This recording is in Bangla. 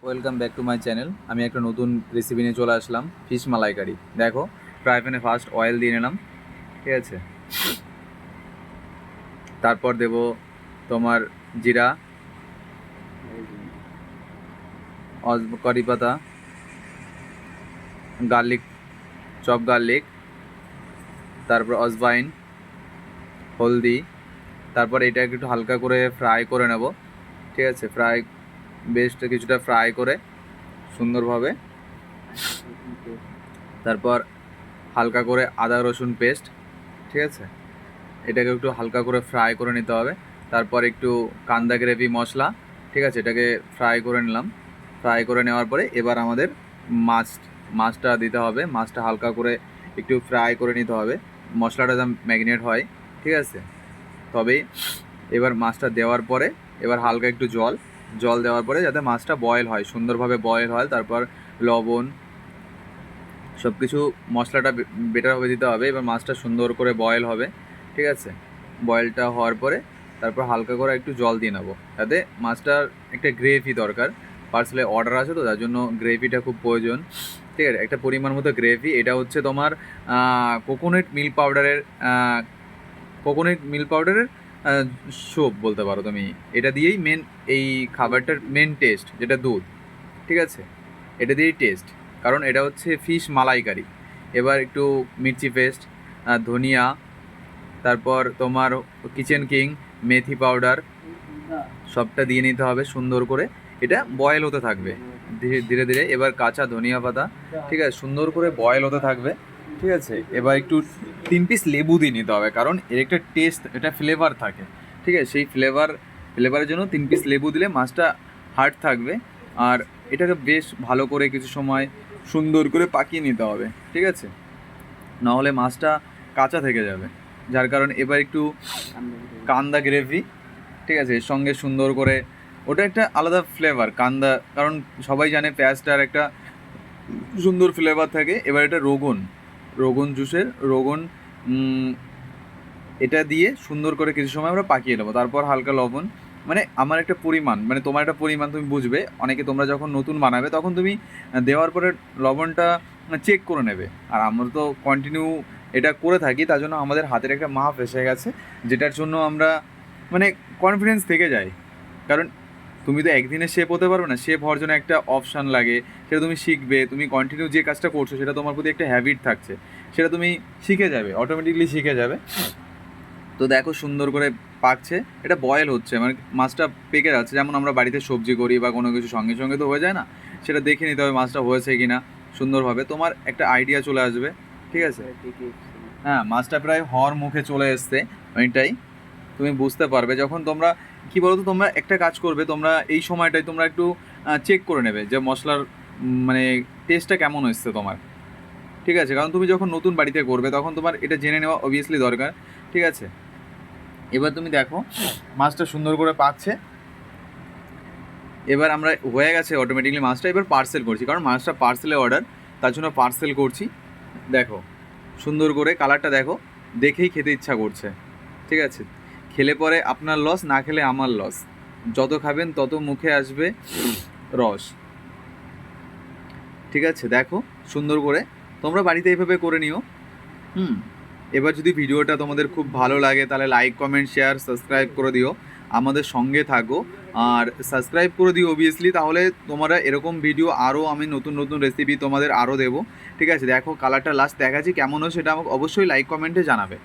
Welcome back to my channel. আমি একটা নতুন রেসিপি নিয়ে চলে আসলাম, ফিশ মালাইকারি। দেখো, ফ্রাই প্যানে ফার্স্ট অয়েল দিয়ে নিলাম, ঠিক আছে। তারপর দেব তোমার জিরা, কারি পাতা, গার্লিক, চপ গার্লিক, তারপর অজবাইন, হলদি। তারপর এটা একটু হালকা করে ফ্রাই করে নেব, ঠিক আছে। বেশ কিছুটা ফ্রাই করে সুন্দরভাবে, তারপর হালকা করে আদা রসুন পেস্ট, ঠিক আছে। এটাকে একটু হালকা করে ফ্রাই করে নিতে হবে। তারপর একটু কান্দা গ্রেভি মশলা, ঠিক আছে, এটাকে ফ্রাই করে নিলাম। ফ্রাই করে নেওয়ার পরে এবার আমাদের মাছটা দিতে হবে। মাছটা হালকা করে একটু ফ্রাই করে নিতে হবে, মশলাটা যেন ম্যারিনেট হয়, ঠিক আছে। তবেই এবার মাছটা দেওয়ার পরে এবার হালকা একটু জল দেওয়ার পরে যাতে মাছটা বয়েল হয়, সুন্দরভাবে বয়েল হয়। তারপর লবণ, সব কিছু মশলাটা বেটারভাবে দিতে হবে। এবার মাছটা সুন্দর করে বয়েল হবে, ঠিক আছে। বয়েলটা হওয়ার পরে তারপর হালকা করে একটু জল দিয়ে নেবো, যাতে মাছটার একটা গ্রেভি দরকার। পার্সেলে অর্ডার আছে তো, তার জন্য গ্রেভিটা খুব প্রয়োজন, ঠিক আছে। একটা পরিমাণ মতো গ্রেভি। এটা হচ্ছে তোমার কোকোনাট মিল্ক পাউডারের কোকোনাট মিল্ক পাউডারের স্যুপ বলতে পারো তুমি। এটা দিয়েই মেন এই খাবারটার মেন টেস্ট, যেটা দুধ, ঠিক আছে। এটা দিয়েই টেস্ট, কারণ এটা হচ্ছে ফিশ মালাইকারি। এবার একটু মির্চি পেস্ট, ধনিয়া, তারপর তোমার কিচেন কিং, মেথি পাউডার, সবটা দিয়ে নিতে হবে সুন্দর করে। এটা বয়েল হতে থাকবে ধীরে ধীরে। এবার কাঁচা ধনিয়া পাতা, ঠিক আছে, সুন্দর করে বয়েল হতে থাকবে, ঠিক আছে। এবার একটু 3 পিস লেবু দিয়ে নিতে হবে, কারণ এর একটা টেস্ট, এটা ফ্লেভার থাকে, ঠিক আছে। সেই ফ্লেভারের জন্য 3 পিস লেবু দিলে মাছটা হার্ড থাকবে। আর এটাকে বেশ ভালো করে কিছু সময় সুন্দর করে পাকিয়ে নিতে হবে, ঠিক আছে। নাহলে মাছটা কাঁচা থেকে যাবে। যার কারণে এবার একটু কান্দা গ্রেভি, ঠিক আছে, এর সঙ্গে সুন্দর করে, ওটা একটা আলাদা ফ্লেভার কান্দা, কারণ সবাই জানে পেঁয়াজটার একটা সুন্দর ফ্লেভার থাকে। এবার এটা রোগন জুসের রোগন, এটা দিয়ে সুন্দর করে কিছু সময় আমরা পাকিয়ে নেবো। তারপর হালকা লবণ, মানে আমার একটা পরিমাণ, মানে তোমার একটা পরিমাণ তুমি বুঝবে। অনেকে তোমরা যখন নতুন বানাবে তখন তুমি দেওয়ার পরে লবণটা চেক করে নেবে। আর আমরা তো কন্টিনিউ এটা করে থাকি, তার জন্য আমাদের হাতের একটা মাপ এসে গেছে, যেটার জন্য আমরা মানে কনফিডেন্স থেকে যাই। কারণ তুমি তো একদিনে শেফ হতে পারবে না, শেফ হওয়ার জন্য একটা অপশান লাগে। সেটা তুমি শিখবে, তুমি কন্টিনিউ যে কাজটা করছো সেটা তোমার প্রতি একটা হ্যাবিট থাকছে, সেটা তুমি শিখে যাবে, অটোমেটিকলি শিখে যাবে। তো দেখো সুন্দর করে পাকছে, এটা বয়েল হচ্ছে, মানে মাছটা পেকে যাচ্ছে। যেমন আমরা বাড়িতে সবজি করি বা কোনো কিছু সঙ্গে সঙ্গে তো হয়ে যায় না, সেটা দেখে নিতে হবে মাছটা হয়েছে কি না। সুন্দরভাবে তোমার একটা আইডিয়া চলে আসবে, ঠিক আছে। হ্যাঁ, মাছটা প্রায় হওয়ার মুখে চলে এসছে অনেকটাই। তুমি বুঝতে পারবে যখন তোমরা, কী বলো তো, তোমরা একটা কাজ করবে, তোমরা এই সময়টায় তোমরা একটু চেক করে নেবে যে মশলার মানে টেস্টটা কেমন এসছে তোমার, ঠিক আছে। কারণ তুমি যখন নতুন বাড়িতে করবে তখন তোমার এটা জেনে নেওয়া অবভিয়াসলি দরকার, ঠিক আছে। এবার তুমি দেখো মাছটা সুন্দর করে পাকছে। এবার আমরা হয়ে গেছে অটোমেটিকলি মাছটা, এবার পার্সেল করছি, কারণ মাছটা পার্সেলে অর্ডার, তার জন্য পার্সেল করছি। দেখো সুন্দর করে কালারটা দেখো, দেখেই খেতে ইচ্ছা করছে, ঠিক আছে। খেলে পরে আপনার লস, না খেলে আমার লস। যত খাবেন তত মুখে আসবে রস, ঠিক আছে। দেখো সুন্দর করে তোমরা বাড়িতে এইভাবে করে নিও। হুম। এবার যদি ভিডিওটা তোমাদের খুব ভালো লাগে তাহলে লাইক কমেন্ট শেয়ার সাবস্ক্রাইব করে দিও, আমাদের সঙ্গে থাকো। আর সাবস্ক্রাইব করে দিও অবভিয়াসলি, তাহলে তোমরা এরকম ভিডিও আরও, আমি নতুন নতুন রেসিপি তোমাদের আরও দেবো, ঠিক আছে। দেখো কালারটা লাস্ট দেখাচ্ছি কেমন হয়, সেটা আমাকে অবশ্যই লাইক কমেন্টে জানাবে।